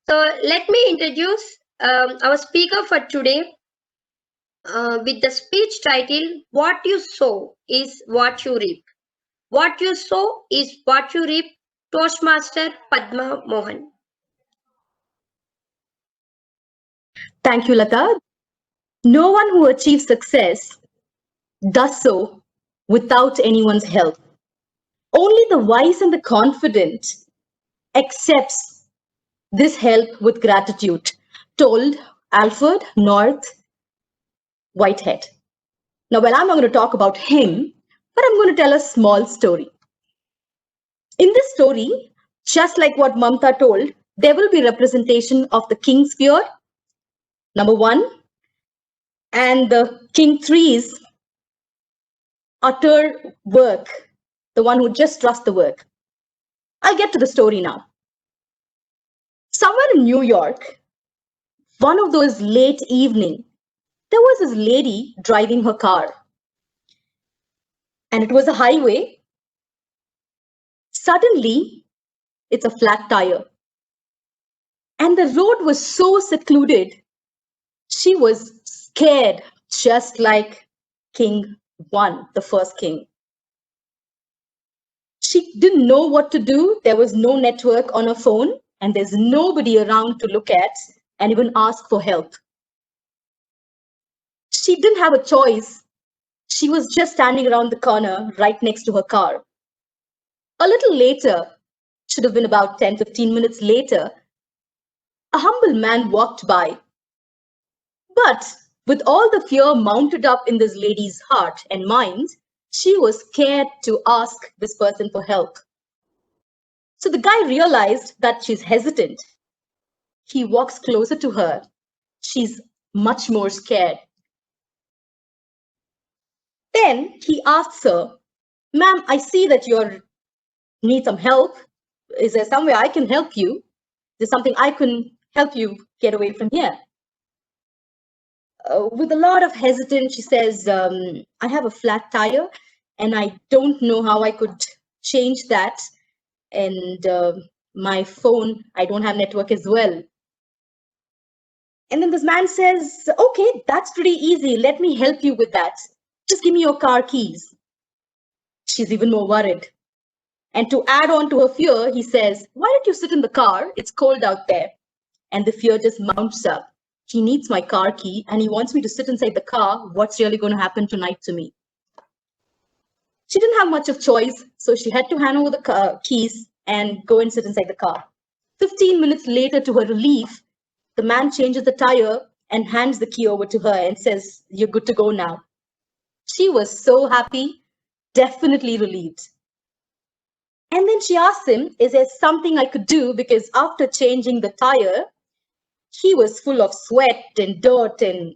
So let me introduce our speaker for today with the speech title, What You Sow is What You Reap. What you sow is what you reap. Toastmaster Padma Mohan. Thank you, Lata. No one who achieves success does so without anyone's help. Only the wise and the confident accepts this help with gratitude, told Alfred North Whitehead. Now, well, I'm not going to talk about him, but I'm going to tell a small story. In this story, just like what Mamta told, there will be representation of the king's spear, number one, and the king trees utter work, the one who just trusts the work. I'll get to the story now. Somewhere in New York, one of those late evening, there was this lady driving her car. And it was a highway. Suddenly, it's a flat tire. And the road was so secluded, she was scared, just like King One, the first king. She didn't know what to do. There was no network on her phone, and there's nobody around to look at and even ask for help. She didn't have a choice. She was just standing around the corner right next to her car. A little later, should have been about 10-15 minutes later, a humble man walked by. But with all the fear mounted up in this lady's heart and mind, she was scared to ask this person for help. So the guy realized that she's hesitant. He walks closer to her. She's much more scared. Then he asks her, "Ma'am, I see that you need some help. Is there some way I can help you? Is there something I can help you get away from here?" With a lot of hesitance, she says, "I have a flat tire and I don't know how I could change that. And my phone, I don't have network as well." And then this man says, "Okay, that's pretty easy. Let me help you with that. Just give me your car keys." She's even more worried. And to add on to her fear, he says, "Why don't you sit in the car? It's cold out there." And the fear just mounts up. He needs my car key and he wants me to sit inside the car. What's really going to happen tonight to me? She didn't have much of choice, so she had to hand over the keys and go and sit inside the car. 15 minutes later, to her relief, the man changes the tire and hands the key over to her and says, "You're good to go now." She was so happy, definitely relieved. And then she asked him, "Is there something I could do?" Because after changing the tire, he was full of sweat and dirt and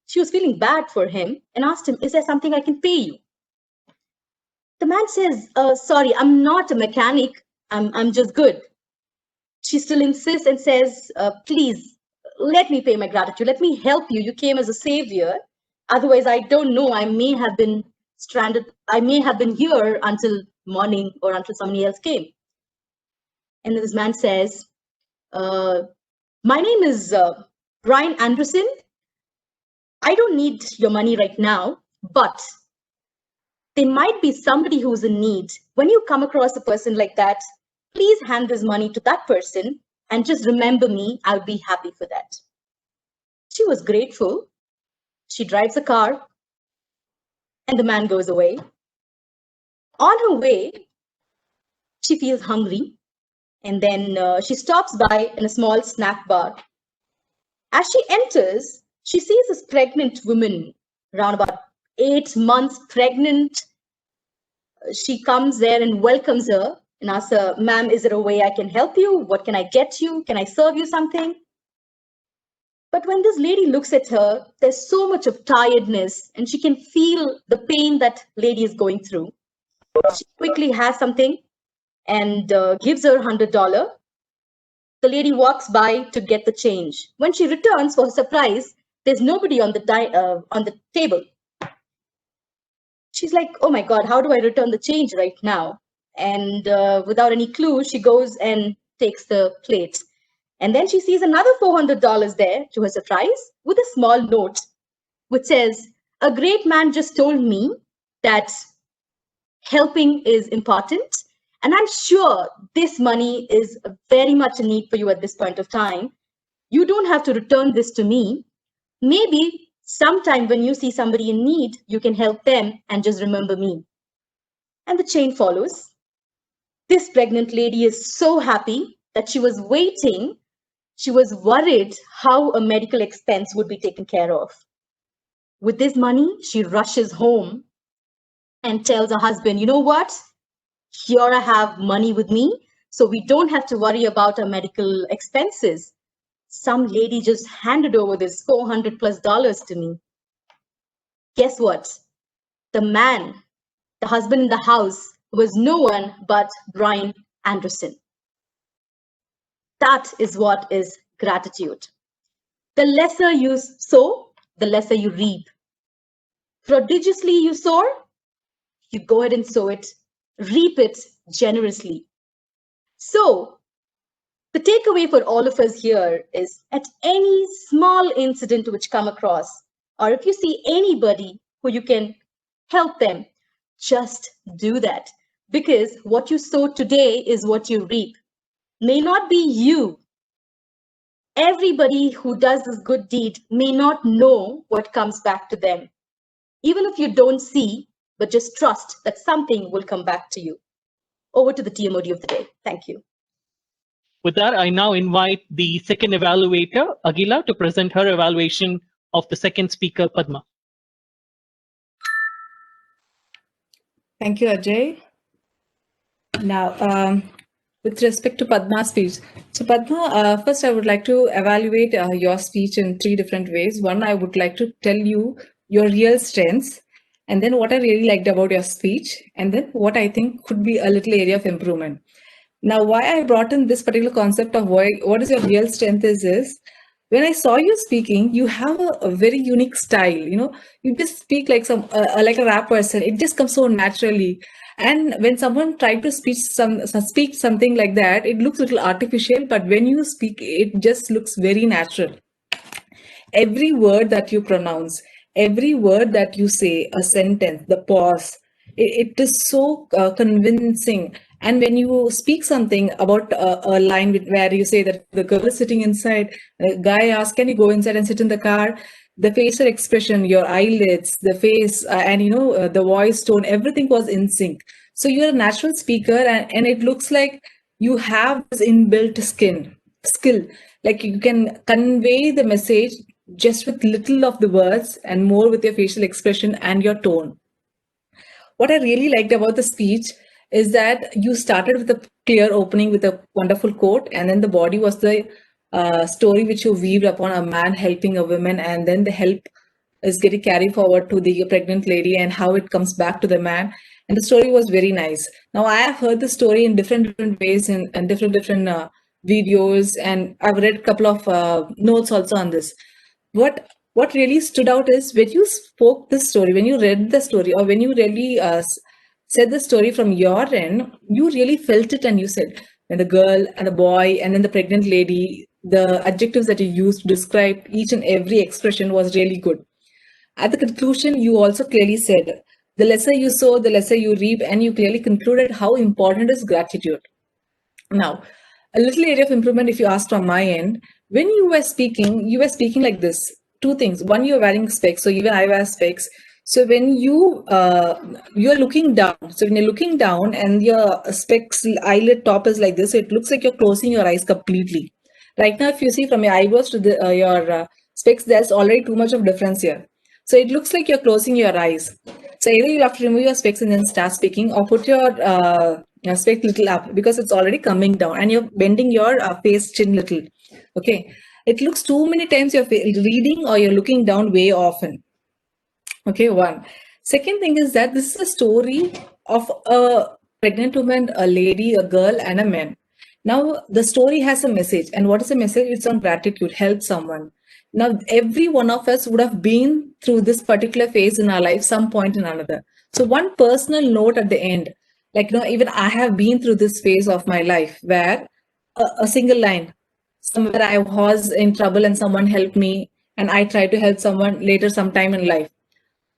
she was feeling bad for him and asked him, "Is there something I can pay you?" The man says, "Sorry, I'm not a mechanic. I'm just good." She still insists and says, "Please, let me pay my gratitude. Let me help you. You came as a savior. Otherwise, I don't know. I may have been stranded. I may have been here until morning or until somebody else came." And then this man says, "My name is Brian Anderson. I don't need your money right now, but there might be somebody who's in need. When you come across a person like that, please hand this money to that person and just remember me. I'll be happy for that." She was grateful. She drives a car and the man goes away. On her way, she feels hungry and then she stops by in a small snack bar. As she enters, she sees this pregnant woman, around about 8 months pregnant. She comes there and welcomes her and asks her, "Ma'am, is there a way I can help you? What can I get you? Can I serve you something?" But when this lady looks at her, there's so much of tiredness and she can feel the pain that lady is going through. She quickly has something and gives her $100. The lady walks by to get the change. When she returns, for her surprise, there's nobody on the table. She's like, "Oh my God, how do I return the change right now?" And without any clue, she goes and takes the plate. And then she sees another $400 there to her surprise with a small note which says, "A great man just told me that helping is important. And I'm sure this money is very much a need for you at this point of time. You don't have to return this to me. Maybe sometime when you see somebody in need, you can help them and just remember me." And the chain follows. This pregnant lady is so happy that she was waiting. She was worried how a medical expense would be taken care of. With this money, she rushes home and tells her husband, "You know what? Here I have money with me, so we don't have to worry about our medical expenses." Some lady just handed over this $400+ to me. Guess what? The man, the husband in the house, was no one but Brian Anderson. That is what is gratitude. The lesser you sow, the lesser you reap. Prodigiously you sow, you go ahead and sow it, reap it generously. So, the takeaway for all of us here is at any small incident which come across, or if you see anybody who you can help them, just do that. Because what you sow today is what you reap. May not be you. Everybody who does this good deed may not know what comes back to them. Even if you don't see, but just trust that something will come back to you. Over to the TMOD of the day. Thank you. With that, I now invite the second evaluator, Aguila, to present her evaluation of the second speaker, Padma. Thank you, Ajay. Now, with respect to Padma's speech, so Padma, first I would like to evaluate your speech in three different ways. One, I would like to tell you your real strengths, and then what I really liked about your speech, and then what I think could be a little area of improvement. Now, why I brought in this particular concept of what is your real strength is when I saw you speaking, you have a very unique style. You just speak like like a rap person. It just comes so naturally. And when someone tried to speak something like that, it looks a little artificial. But when you speak, it just looks very natural. Every word that you pronounce, every word that you say, a sentence, the pause, it is so convincing. And when you speak something about a line where you say that the girl is sitting inside, the guy asks, "Can you go inside and sit in the car?" The facial expression, your eyelids, the face, and the voice tone, everything was in sync. So you're a natural speaker, and it looks like you have this inbuilt skill. Like you can convey the message just with little of the words and more with your facial expression and your tone. What I really liked about the speech is that you started with a clear opening with a wonderful quote, and then the body was the story which you weaved upon a man helping a woman, and then the help is getting carried forward to the pregnant lady and how it comes back to the man. And the story was very nice. Now, I have heard the story in different ways and different videos, and I've read a couple of notes also on this. What really stood out is when you spoke this story, when you read the story, or when you really said the story from your end, you really felt it, and you said, when the girl and the boy and then the pregnant lady, the adjectives that you used to describe each and every expression was really good. At the conclusion, you also clearly said, the lesser you sow, the lesser you reap, and you clearly concluded how important is gratitude. Now, a little area of improvement, if you ask from my end, when you were speaking like this. Two things. One, you're wearing specs, so even I wear specs. So when you're looking down, so when you're looking down and your specs eyelid top is like this, so it looks like you're closing your eyes completely. Right now, if you see from your eyebrows to your specs, there's already too much of difference here. So it looks like you're closing your eyes. So either you'll have to remove your specs and then start speaking, or put your specs little up because it's already coming down, and you're bending your face chin little. Okay, it looks too many times you're reading or you're looking down way often. Okay, one. Second thing is that this is a story of a pregnant woman, a lady, a girl, and a man. Now, the story has a message. And what is the message? It's on gratitude, help someone. Now, every one of us would have been through this particular phase in our life, some point in another. So, one personal note at the end, like, even I have been through this phase of my life where a single line, somewhere I was in trouble and someone helped me, and I tried to help someone later sometime in life.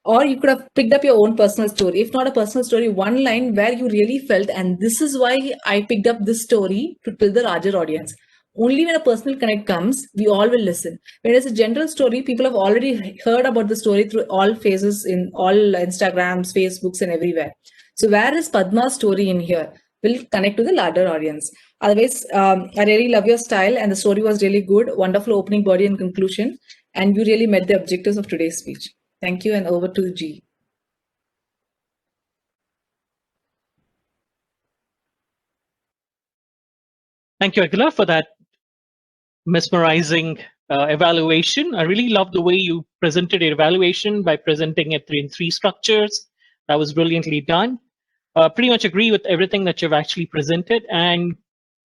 Or you could have picked up your own personal story. If not a personal story, one line where you really felt, and this is why I picked up this story to tell the larger audience. Only when a personal connect comes, we all will listen. When it's a general story, people have already heard about the story through all phases in all Instagrams, Facebooks, and everywhere. So where is Padma's story in here? Will connect to the larger audience. Otherwise, I really love your style, and the story was really good. Wonderful opening, body, and conclusion. And you really met the objectives of today's speech. Thank you, and over to G. Thank you, Aguilar, for that mesmerizing evaluation. I really love the way you presented your evaluation by presenting it in three structures. That was brilliantly done. Pretty much agree with everything that you've actually presented and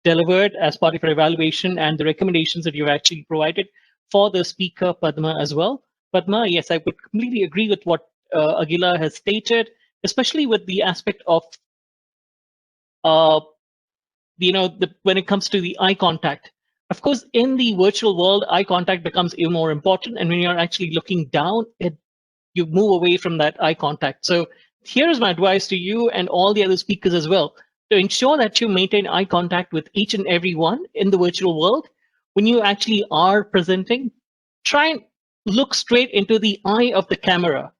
delivered as part of your evaluation and the recommendations that you've actually provided for the speaker, Padma, as well. Padma, yes, I would completely agree with what Aguilar has stated, especially with the aspect of when it comes to the eye contact. Of course, in the virtual world, eye contact becomes even more important. And when you're actually looking down, you move away from that eye contact. So here's my advice to you and all the other speakers as well. To ensure that you maintain eye contact with each and every one in the virtual world, when you actually are presenting, try and look straight into the eye of the camera.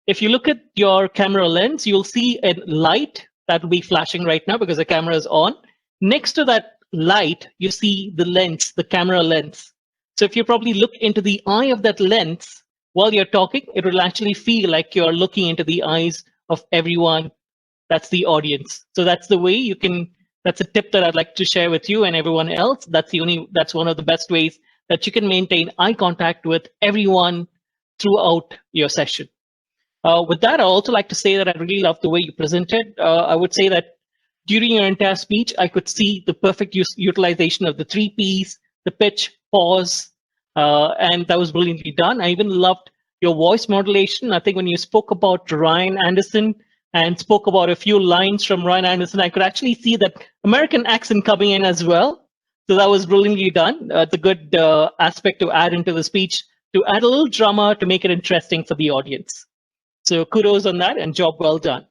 If you look at your camera lens, you'll see a light that will be flashing right now because the camera is on. Next to that light, you see the lens, the camera lens. So if you probably look into the eye of that lens while you're talking, it will actually feel like you're looking into the eyes of everyone. That's the audience. So that's the way you can, that's a tip that I'd like to share with you and everyone else. That's one of the best ways that you can maintain eye contact with everyone throughout your session. With that, I'd also like to say that I really love the way you presented. I would say that during your entire speech, I could see the perfect utilization of the 3 Ps, the pitch, pause, and that was brilliantly done. I even loved your voice modulation. I think when you spoke about Ryan Anderson and spoke about a few lines from Ryan Anderson, I could actually see that American accent coming in as well. So that was brilliantly done. It's a good aspect to add into the speech, to add a little drama to make it interesting for the audience. So kudos on that and job well done.